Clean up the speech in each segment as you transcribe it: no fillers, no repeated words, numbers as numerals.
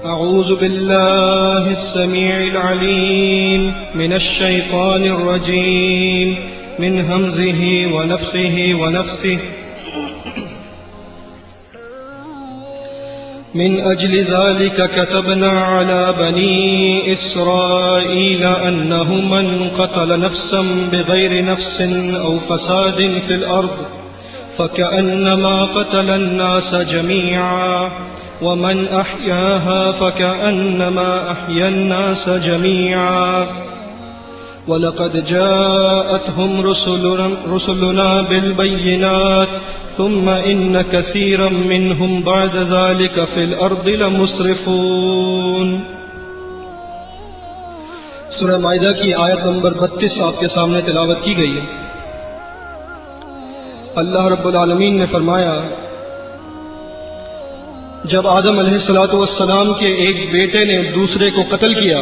أعوذ بالله السميع العليم من الشيطان الرجيم من همزه ونفخه ونفسه من أجل ذلك كتبنا على بني إسرائيل أنه من قتل نفسا بغير نفس أو فساد في الأرض فكأنما قتل الناس جميعا ومن أحياها فكأنما أحيا الناس جميعا ولقد جاءتهم رسلنا بالبينات ثم إن كثيرا منهم بعد ذلك في الأرض لمسرفون۔ سورہ مائدہ کی آیت نمبر 32 آپ کے سامنے تلاوت کی گئی ہے۔ اللہ رب العالمین نے فرمایا، جب آدم علیہ السلام کے ایک بیٹے نے دوسرے کو قتل کیا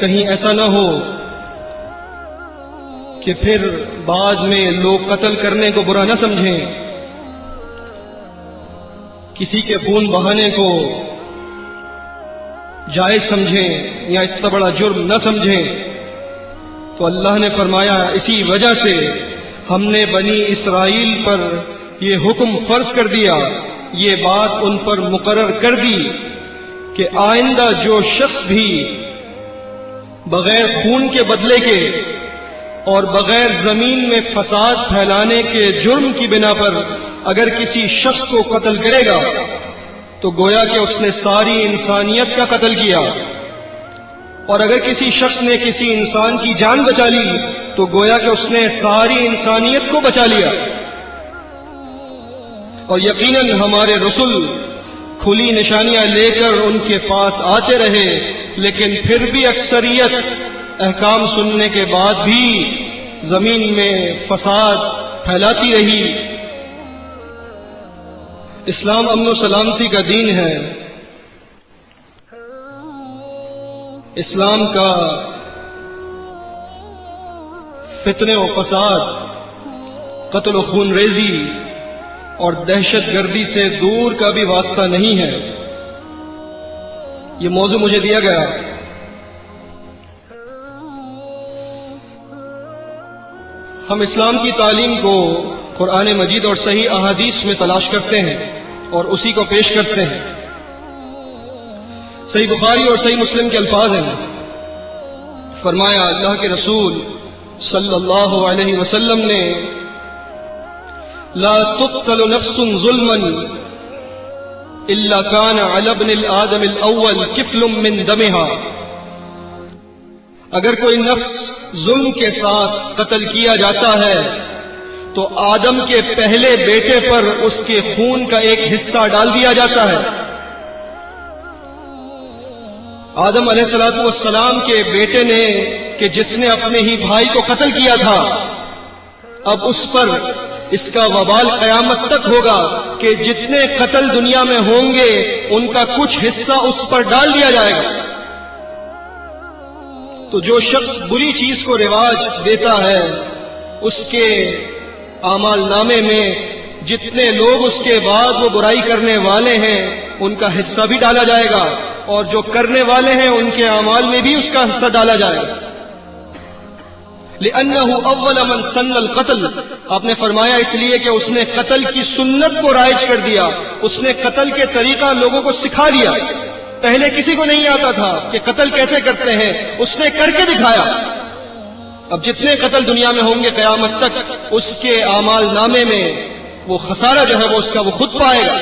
کہیں ایسا نہ ہو کہ پھر بعد میں لوگ قتل کرنے کو برا نہ سمجھیں، کسی کے خون بہانے کو جائز سمجھیں یا اتنا بڑا جرم نہ سمجھیں، تو اللہ نے فرمایا اسی وجہ سے ہم نے بنی اسرائیل پر یہ حکم فرض کر دیا، یہ بات ان پر مقرر کر دی کہ آئندہ جو شخص بھی بغیر خون کے بدلے کے اور بغیر زمین میں فساد پھیلانے کے جرم کی بنا پر اگر کسی شخص کو قتل کرے گا تو گویا کہ اس نے ساری انسانیت کا قتل کیا، اور اگر کسی شخص نے کسی انسان کی جان بچا لی تو گویا کہ اس نے ساری انسانیت کو بچا لیا۔ اور یقیناً ہمارے رسول کھلی نشانیاں لے کر ان کے پاس آتے رہے، لیکن پھر بھی اکثریت احکام سننے کے بعد بھی زمین میں فساد پھیلاتی رہی۔ اسلام امن و سلامتی کا دین ہے، اسلام کا فتنے و فساد، قتل و خون ریزی اور دہشت گردی سے دور کا بھی واسطہ نہیں ہے۔ یہ موضوع مجھے دیا گیا، ہم اسلام کی تعلیم کو قرآن مجید اور صحیح احادیث میں تلاش کرتے ہیں اور اسی کو پیش کرتے ہیں۔ صحیح بخاری اور صحیح مسلم کے الفاظ ہیں، فرمایا اللہ کے رسول صلی اللہ علیہ وسلم نے، لا تقتل نفس ظلما الا كان على ابن الآدم الاول كفل من دمها، اگر کوئی نفس ظلم کے ساتھ قتل کیا جاتا ہے تو آدم کے پہلے بیٹے پر اس کے خون کا ایک حصہ ڈال دیا جاتا ہے۔ آدم علیہ السلام کے بیٹے نے کہ جس نے اپنے ہی بھائی کو قتل کیا تھا، اب اس پر اس کا وبال قیامت تک ہوگا کہ جتنے قتل دنیا میں ہوں گے ان کا کچھ حصہ اس پر ڈال دیا جائے گا۔ تو جو شخص بری چیز کو رواج دیتا ہے اس کے اعمال نامے میں جتنے لوگ اس کے بعد وہ برائی کرنے والے ہیں ان کا حصہ بھی ڈالا جائے گا، اور جو کرنے والے ہیں ان کے اعمال میں بھی اس کا حصہ ڈالا جائے گا۔ لِأَنَّهُ أَوَّلَ مَنْ سَنَّ الْقَتْلَ، آپ نے فرمایا اس لیے کہ اس نے قتل کی سنت کو رائج کر دیا، اس نے قتل کے طریقہ لوگوں کو سکھا دیا۔ پہلے کسی کو نہیں آتا تھا کہ قتل کیسے کرتے ہیں، اس نے کر کے دکھایا۔ اب جتنے قتل دنیا میں ہوں گے قیامت تک اس کے اعمال نامے میں وہ خسارہ جو ہے وہ اس کا وہ خود پائے گا۔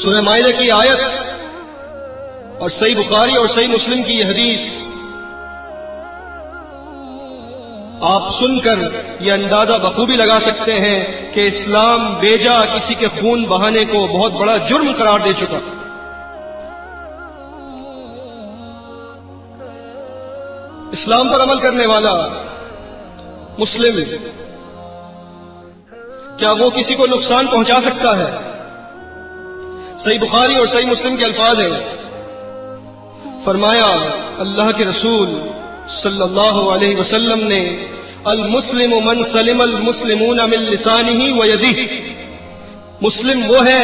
سورہ مائدہ کی آیت اور صحیح بخاری اور صحیح مسلم کی یہ حدیث آپ سن کر یہ اندازہ بخوبی لگا سکتے ہیں کہ اسلام بیجا کسی کے خون بہانے کو بہت بڑا جرم قرار دے چکا۔ اسلام پر عمل کرنے والا مسلم کیا وہ کسی کو نقصان پہنچا سکتا ہے؟ صحیح بخاری اور صحیح مسلم کے الفاظ ہیں، فرمایا اللہ کے رسول صلی اللہ علیہ وسلم نے المسلم من سلم المسلمون من لسانہ و یدہ، مسلم وہ ہے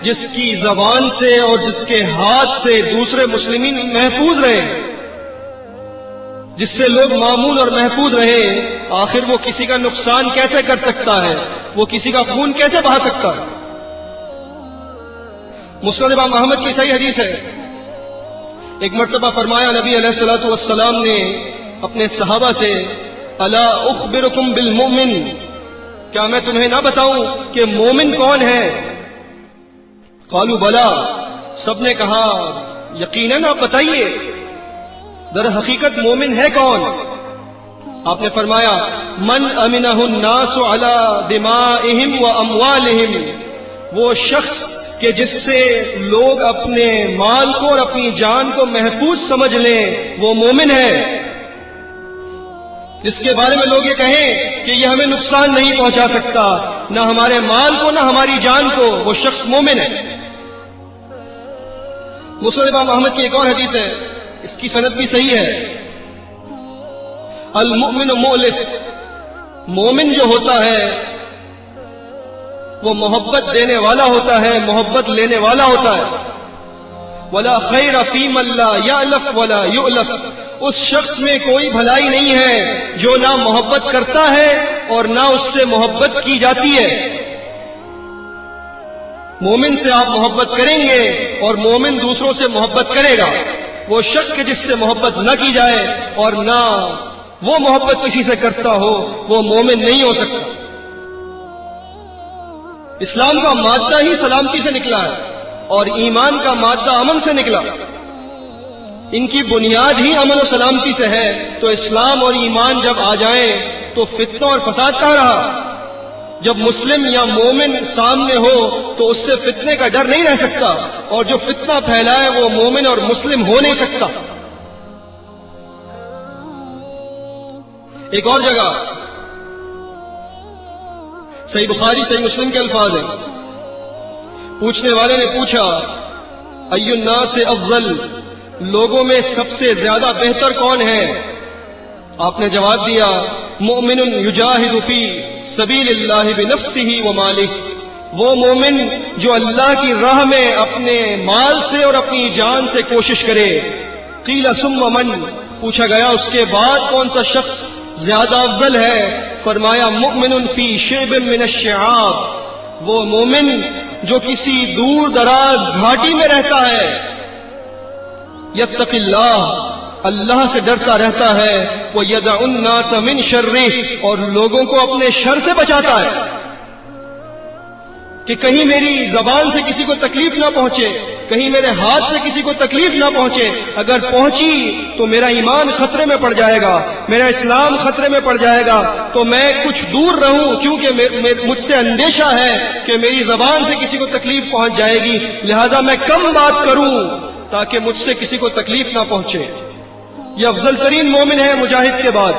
جس کی زبان سے اور جس کے ہاتھ سے دوسرے مسلمین محفوظ رہے، جس سے لوگ معمول اور محفوظ رہے۔ آخر وہ کسی کا نقصان کیسے کر سکتا ہے؟ وہ کسی کا خون کیسے بہا سکتا ہے؟ مسند امام احمد کی صحیح حدیث ہے، ایک مرتبہ فرمایا نبی علیہ الصلوۃ والسلام نے اپنے صحابہ سے، الا اخبرکم بالمؤمن، کیا میں تمہیں نہ بتاؤں کہ مومن کون ہے؟ قالوا بلا، سب نے کہا یقیناً آپ بتائیے، در حقیقت مومن ہے کون؟ آپ نے فرمایا من امنہ الناس علی دمائہم و اموالہم، وہ شخص کہ جس سے لوگ اپنے مال کو اور اپنی جان کو محفوظ سمجھ لیں، وہ مومن ہے۔ جس کے بارے میں لوگ یہ کہیں کہ یہ ہمیں نقصان نہیں پہنچا سکتا، نہ ہمارے مال کو نہ ہماری جان کو، وہ شخص مومن ہے۔ مسند امام احمد کی ایک اور حدیث ہے، اس کی سند بھی صحیح ہے، المؤمن مؤلف، مومن جو ہوتا ہے وہ محبت دینے والا ہوتا ہے، محبت لینے والا ہوتا ہے۔ ولا خیر فی من لا یألف ولا یؤلف، اس شخص میں کوئی بھلائی نہیں ہے جو نہ محبت کرتا ہے اور نہ اس سے محبت کی جاتی ہے۔ مومن سے آپ محبت کریں گے اور مومن دوسروں سے محبت کرے گا۔ وہ شخص کے جس سے محبت نہ کی جائے اور نہ وہ محبت کسی سے کرتا ہو، وہ مومن نہیں ہو سکتا۔ اسلام کا مادہ ہی سلامتی سے نکلا ہے اور ایمان کا مادہ امن سے نکلا، ان کی بنیاد ہی امن و سلامتی سے ہے۔ تو اسلام اور ایمان جب آ جائیں تو فتنہ اور فساد کہاں رہا؟ جب مسلم یا مومن سامنے ہو تو اس سے فتنے کا ڈر نہیں رہ سکتا، اور جو فتنہ پھیلائے وہ مومن اور مسلم ہو نہیں سکتا۔ ایک اور جگہ صحیح بخاری صحیح مسلم کے الفاظ ہیں، پوچھنے والے نے پوچھا ای الناس افضل، لوگوں میں سب سے زیادہ بہتر کون ہے؟ آپ نے جواب دیا مؤمن یجاہد فی سبیل اللہ بنفسہ و مالہ، وہ مومن جو اللہ کی راہ میں اپنے مال سے اور اپنی جان سے کوشش کرے۔ قیل ثم من، پوچھا گیا اس کے بعد کون سا شخص زیادہ افضل ہے؟ فرمایا مؤمن فی شعب من الشعاب، وہ مومن جو کسی دور دراز گھاٹی میں رہتا ہے، یتقی اللہ، اللہ سے ڈرتا رہتا ہے، وَيَدَعُ النَّاسَ مِن شَرِّهِ، اور لوگوں کو اپنے شر سے بچاتا ہے، کہ کہیں میری زبان سے کسی کو تکلیف نہ پہنچے، کہیں میرے ہاتھ سے کسی کو تکلیف نہ پہنچے، اگر پہنچی تو میرا ایمان خطرے میں پڑ جائے گا، میرا اسلام خطرے میں پڑ جائے گا، تو میں کچھ دور رہوں، کیونکہ مجھ سے اندیشہ ہے کہ میری زبان سے کسی کو تکلیف پہنچ جائے گی، لہذا میں کم بات کروں تاکہ مجھ سے کسی کو تکلیف نہ پہنچے۔ یہ افضل ترین مومن ہے مجاہد کے بعد۔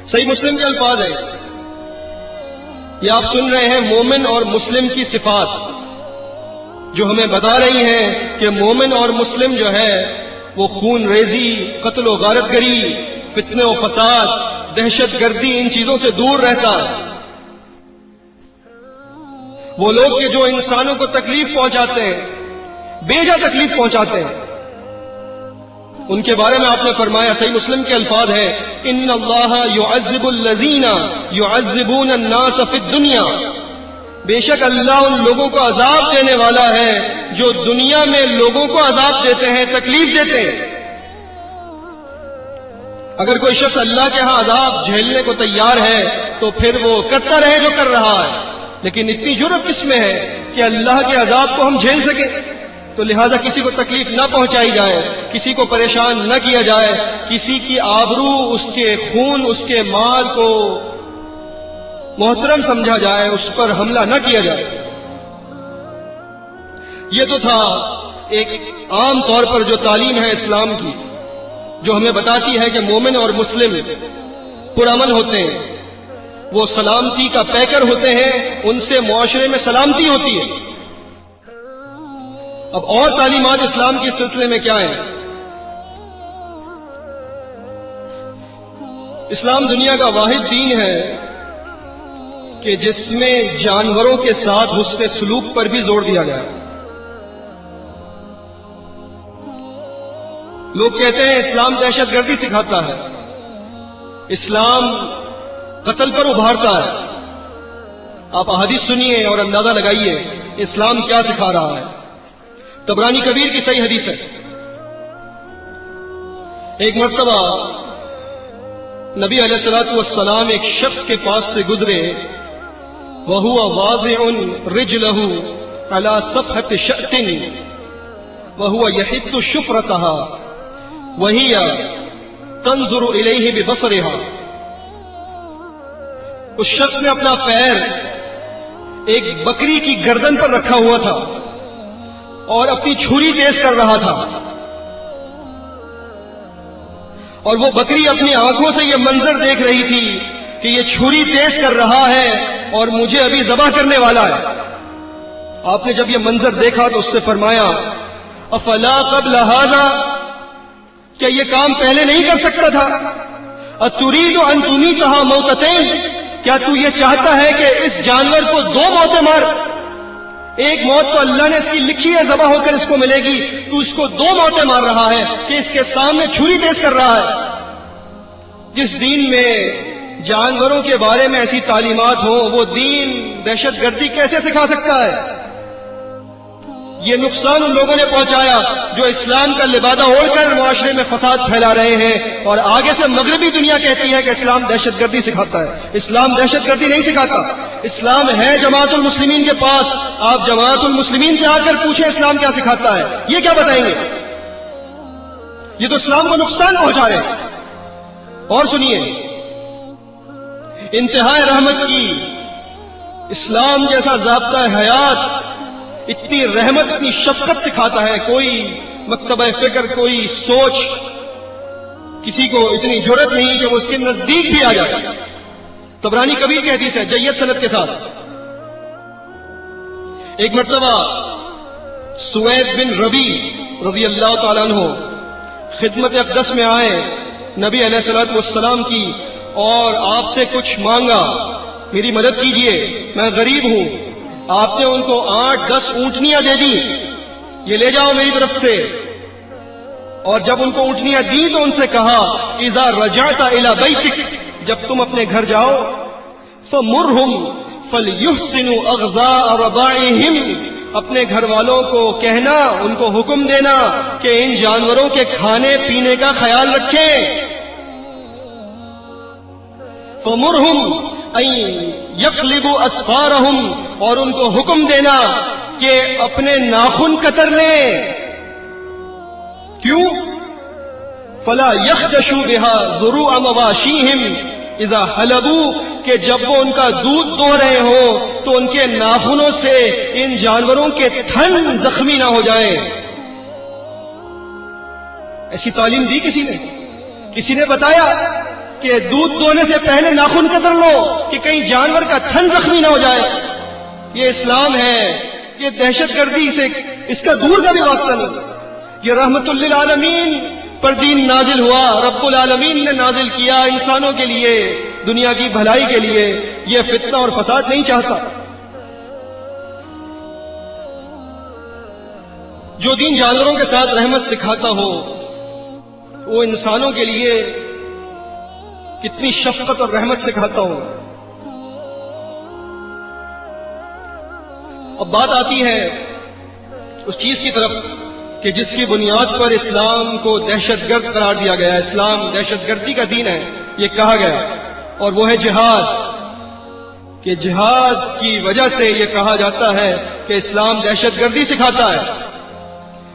صحیح مسلم کے الفاظ ہیں، یہ آپ سن رہے ہیں مومن اور مسلم کی صفات جو ہمیں بتا رہی ہیں کہ مومن اور مسلم جو ہے وہ خون ریزی، قتل و غارت گری، فتنے و فساد، دہشت گردی، ان چیزوں سے دور رہتا ہے۔ وہ لوگ کہ جو انسانوں کو تکلیف پہنچاتے ہیں، بیجا تکلیف پہنچاتے ہیں، ان کے بارے میں آپ نے فرمایا، صحیح مسلم کے الفاظ ہیں، ان اللہ یعذب الذین یعذبون الناس فی الدنیا، بے شک اللہ ان لوگوں کو عذاب دینے والا ہے جو دنیا میں لوگوں کو عذاب دیتے ہیں، تکلیف دیتے ہیں۔ اگر کوئی شخص اللہ کے ہاں عذاب جھیلنے کو تیار ہے تو پھر وہ کرتا رہے جو کر رہا ہے، لیکن اتنی جرأت کس میں ہے کہ اللہ کے عذاب کو ہم جھیل سکیں؟ تو لہٰذا کسی کو تکلیف نہ پہنچائی جائے، کسی کو پریشان نہ کیا جائے، کسی کی آبرو، اس کے خون، اس کے مال کو محترم سمجھا جائے، اس پر حملہ نہ کیا جائے۔ یہ تو تھا ایک عام طور پر جو تعلیم ہے اسلام کی، جو ہمیں بتاتی ہے کہ مومن اور مسلم پرامن ہوتے ہیں، وہ سلامتی کا پیکر ہوتے ہیں، ان سے معاشرے میں سلامتی ہوتی ہے۔ اب اور تعلیمات اسلام کے سلسلے میں کیا ہیں؟ اسلام دنیا کا واحد دین ہے کہ جس میں جانوروں کے ساتھ حسن سلوک پر بھی زور دیا گیا. لوگ کہتے ہیں اسلام دہشت گردی سکھاتا ہے، اسلام قتل پر ابھارتا ہے. آپ احادیث سنیے اور اندازہ لگائیے اسلام کیا سکھا رہا ہے. طبرانی کبیر کی صحیح حدیث ہے. ایک مرتبہ نبی علیہ الصلوۃ والسلام ایک شخص کے پاس سے گزرے، وَهُوَ وَاضِعٌ رِجْلَهُ عَلَى صَفْحَةِ شَأْتٍ وَهُوَ يَحِدُّ شُفْرَتَهَا وَهِيَ تَنْظُرُ إِلَيْهِ بِبَصَرِهَا. اس شخص نے اپنا پیر ایک بکری کی گردن پر رکھا ہوا تھا اور اپنی چھری تیز کر رہا تھا، اور وہ بکری اپنی آنکھوں سے یہ منظر دیکھ رہی تھی کہ یہ چھری تیز کر رہا ہے اور مجھے ابھی ذبح کرنے والا ہے. آپ نے جب یہ منظر دیکھا تو اس سے فرمایا افلا قبل هذا، کیا یہ کام پہلے نہیں کر سکتا تھا؟ اتريد ان تميتها موتتين، کیا تو یہ چاہتا ہے کہ اس جانور کو دو موتیں مار؟ ایک موت تو اللہ نے اس کی لکھی ہے ذبح ہو کر اس کو ملے گی، تو اس کو دو موتیں مار رہا ہے کہ اس کے سامنے چھری تیز کر رہا ہے. جس دین میں جانوروں کے بارے میں ایسی تعلیمات ہوں وہ دین دہشت گردی کیسے سکھا سکتا ہے؟ یہ نقصان ان لوگوں نے پہنچایا جو اسلام کا لبادہ اوڑھ کر معاشرے میں فساد پھیلا رہے ہیں، اور آگے سے مغربی دنیا کہتی ہے کہ اسلام دہشت گردی سکھاتا ہے. اسلام دہشت گردی نہیں سکھاتا. اسلام ہے جماعت المسلمین کے پاس. آپ جماعت المسلمین سے آ کر پوچھیں اسلام کیا سکھاتا ہے، یہ کیا بتائیں گے؟ یہ تو اسلام کو نقصان پہنچا رہے ہیں. اور سنیے، انتہائی رحمت کی اسلام جیسا ضابطہ حیات اتنی رحمت اتنی شفقت سکھاتا ہے. کوئی مکتبہ فکر، کوئی سوچ، کسی کو اتنی جرأت نہیں کہ وہ اس کے نزدیک بھی آ جائے. طبرانی کبیر کی حدیث ہے جید سند کے ساتھ. ایک مرتبہ سوید بن ربی رضی اللہ تعالیٰ عنہ خدمت اقدس میں آئے نبی علیہ الصلوۃ والسلام کی، اور آپ سے کچھ مانگا، میری مدد کیجئے، میں غریب ہوں. آپ نے ان کو 8-10 اونٹنیاں دے دی، یہ لے جاؤ میری طرف سے. اور جب ان کو اونٹنیاں دی تو ان سے کہا اذا رجعت الى بیتک، جب تم اپنے گھر جاؤ فمرہم فلیحسنوا اغذاء رباعہم، اپنے گھر والوں کو کہنا، ان کو حکم دینا کہ ان جانوروں کے کھانے پینے کا خیال رکھیں. فمرہم ان یقلبوا اسفارہم، اور ان کو حکم دینا کہ اپنے ناخن کتر لیں. کیوں؟ فلا یخدشوا بها ضروع مواشیہم اذا حلبوا، کہ جب وہ ان کا دودھ دوہ رہے ہوں تو ان کے ناخنوں سے ان جانوروں کے تھن زخمی نہ ہو جائیں. ایسی تعلیم دی کسی نے؟ کسی نے بتایا کہ دودھ دونے سے پہلے ناخن قطر لو کہ کہیں جانور کا تھن زخمی نہ ہو جائے؟ یہ اسلام ہے. یہ دہشت گردی سے اس کا دور کا بھی واسطہ نہیں. یہ رحمت للعالمین پر دین نازل ہوا، رب العالمین نے نازل کیا انسانوں کے لیے، دنیا کی بھلائی کے لیے. یہ فتنہ اور فساد نہیں چاہتا. جو دین جانوروں کے ساتھ رحمت سکھاتا ہو وہ انسانوں کے لیے کتنی شفقت اور رحمت سکھاتا ہو. اب بات آتی ہے اس چیز کی طرف کہ جس کی بنیاد پر اسلام کو دہشت گرد قرار دیا گیا. اسلام دہشت گردی کا دین ہے یہ کہا گیا، اور وہ ہے جہاد. کہ جہاد کی وجہ سے یہ کہا جاتا ہے کہ اسلام دہشت گردی سکھاتا ہے.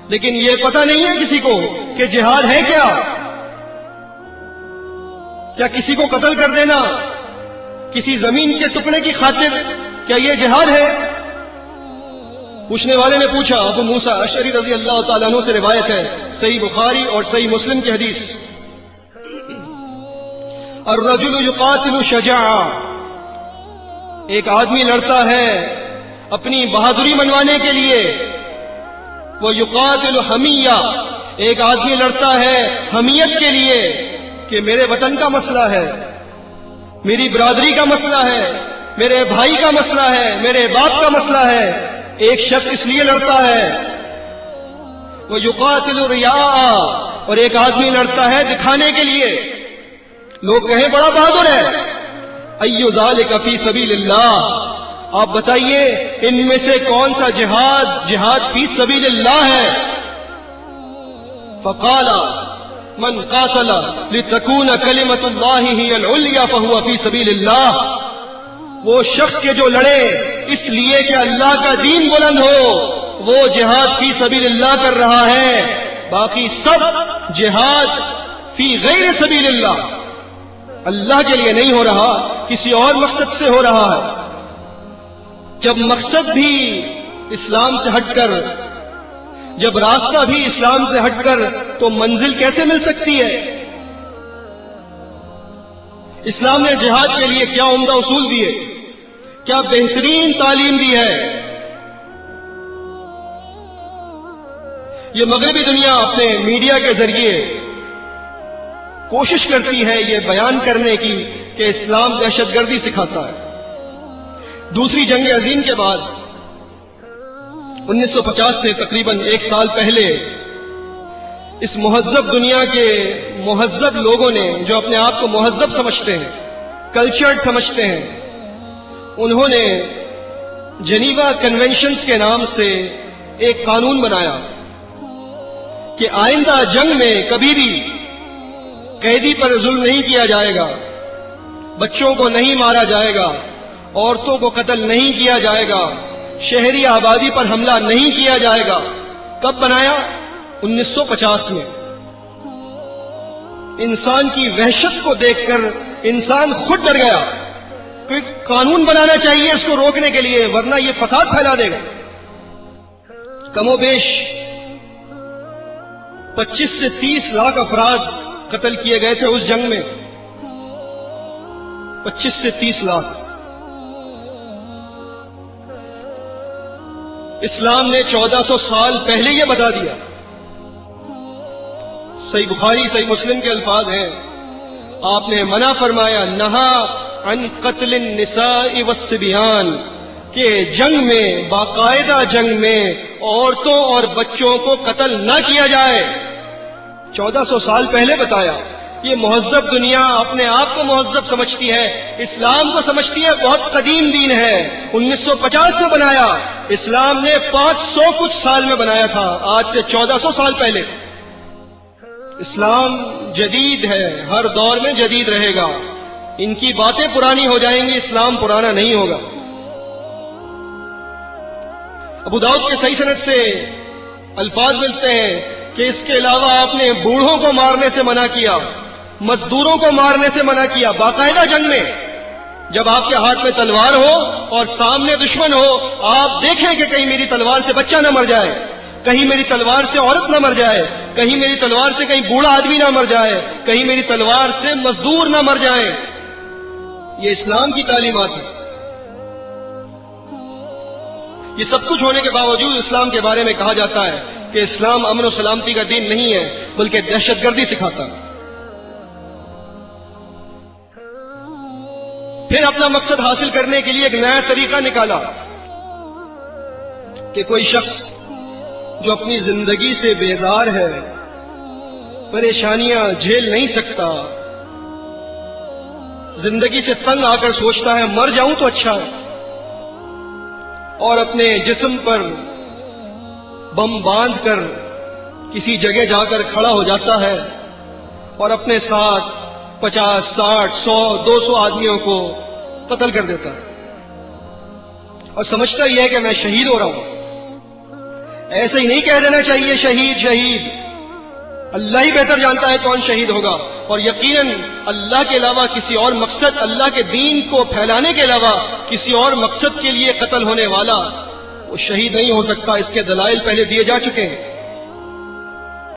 لیکن یہ پتہ نہیں ہے کسی کو کہ جہاد ہے کیا. کیا کسی کو قتل کر دینا کسی زمین کے ٹکڑے کی خاطر، کیا یہ جہاد ہے؟ پوچھنے والے نے پوچھا. ابو موسیٰ اشعری رضی اللہ تعالیٰ عنہ سے روایت ہے، صحیح بخاری اور صحیح مسلم کی حدیث. الرجل یقاتل شجاعا، ایک آدمی لڑتا ہے اپنی بہادری منوانے کے لیے، وہ یقاتل حمیہ، ایک آدمی لڑتا ہے حمیت کے لیے کہ میرے وطن کا مسئلہ ہے، میری برادری کا مسئلہ ہے، میرے بھائی کا مسئلہ ہے، میرے باپ کا مسئلہ ہے، ایک شخص اس لیے لڑتا ہے۔ وہ یقاتل ریاء، اور ایک آدمی لڑتا ہے دکھانے کے لیے، لوگ کہیں بڑا بہادر ہے۔ ایو ذالک فی سبیل اللہ، آپ بتائیے ان میں سے کون سا جہاد فی سبیل اللہ ہے؟ فقال من قاتل لتکون کلمۃ اللہ ہی العلیٰ فہو فی سبیل اللہ، وہ شخص کے جو لڑے اس لیے کہ اللہ کا دین بلند ہو، وہ جہاد فی سبیل اللہ کر رہا ہے۔ باقی سب جہاد فی غیر سبیل اللہ، اللہ کے لیے نہیں ہو رہا، کسی اور مقصد سے ہو رہا ہے۔ جب مقصد بھی اسلام سے ہٹ کر، جب راستہ بھی اسلام سے ہٹ کر، تو منزل کیسے مل سکتی ہے؟ اسلام نے جہاد کے لیے کیا عمدہ اصول دیے، کیا بہترین تعلیم دی ہے۔ یہ مغربی دنیا اپنے میڈیا کے ذریعے کوشش کرتی ہے یہ بیان کرنے کی کہ اسلام دہشت گردی سکھاتا ہے۔ دوسری جنگ عظیم کے بعد 1950 سے تقریباً 1 سال پہلے اس مہذب دنیا کے مہذب لوگوں نے، جو اپنے آپ کو مہذب سمجھتے ہیں، کلچرڈ سمجھتے ہیں، انہوں نے جنیوا کنونشنز کے نام سے ایک قانون بنایا کہ آئندہ جنگ میں کبھی بھی قیدی پر ظلم نہیں کیا جائے گا، بچوں کو نہیں مارا جائے گا، عورتوں کو قتل نہیں کیا جائے گا، شہری آبادی پر حملہ نہیں کیا جائے گا۔ کب بنایا؟ 1950 میں۔ انسان کی وحشت کو دیکھ کر انسان خود ڈر گیا، کوئی قانون بنانا چاہیے اس کو روکنے کے لیے، ورنہ یہ فساد پھیلا دے گا۔ کم و بیش 25 سے 30 لاکھ افراد قتل کیے گئے تھے اس جنگ میں، 25 سے 30 لاکھ۔ اسلام نے 1400 سال پہلے یہ بتا دیا، صحیح بخاری صحیح مسلم کے الفاظ ہیں، آپ نے منع فرمایا، نہا عن قتل النساء والصبیان، کہ جنگ میں، باقاعدہ جنگ میں عورتوں اور بچوں کو قتل نہ کیا جائے۔ 1400 سال پہلے بتایا۔ یہ مہذب دنیا اپنے آپ کو مہذب سمجھتی ہے، اسلام کو سمجھتی ہے بہت قدیم دین ہے۔ 1950 میں بنایا، اسلام نے 500 کچھ سال میں بنایا تھا، آج سے 1400 سال پہلے۔ اسلام جدید ہے، ہر دور میں جدید رہے گا۔ ان کی باتیں پرانی ہو جائیں گی، اسلام پرانا نہیں ہوگا۔ ابو داؤد کے صحیح سند سے الفاظ ملتے ہیں کہ اس کے علاوہ آپ نے بوڑھوں کو مارنے سے منع کیا، مزدوروں کو مارنے سے منع کیا، باقاعدہ جنگ میں۔ جب آپ کے ہاتھ میں تلوار ہو اور سامنے دشمن ہو، آپ دیکھیں کہ کہیں میری تلوار سے بچہ نہ مر جائے، کہیں میری تلوار سے عورت نہ مر جائے، کہیں میری تلوار سے کہیں بوڑھا آدمی نہ مر جائے، کہیں میری تلوار سے مزدور نہ مر جائیں۔ یہ اسلام کی تعلیمات ہے۔ یہ سب کچھ ہونے کے باوجود اسلام کے بارے میں کہا جاتا ہے کہ اسلام امن و سلامتی کا دین نہیں ہے، بلکہ دہشت گردی سکھاتا ہے۔ پھر اپنا مقصد حاصل کرنے کے لیے ایک نیا طریقہ نکالا کہ کوئی شخص جو اپنی زندگی سے بیزار ہے، پریشانیاں جھیل نہیں سکتا، زندگی سے تنگ آ کر سوچتا ہے مر جاؤں تو اچھا ہے، اور اپنے جسم پر بم باندھ کر کسی جگہ جا کر کھڑا ہو جاتا ہے اور اپنے ساتھ 50 60 100 200 آدمیوں کو قتل کر دیتا ہے، اور سمجھتا ہی ہے کہ میں شہید ہو رہا ہوں۔ ایسے ہی نہیں کہہ دینا چاہیے شہید شہید، اللہ ہی بہتر جانتا ہے کون شہید ہوگا، اور یقیناً اللہ کے علاوہ کسی اور مقصد، اللہ کے دین کو پھیلانے کے علاوہ کسی اور مقصد کے لیے قتل ہونے والا وہ شہید نہیں ہو سکتا۔ اس کے دلائل پہلے دیے جا چکے ہیں۔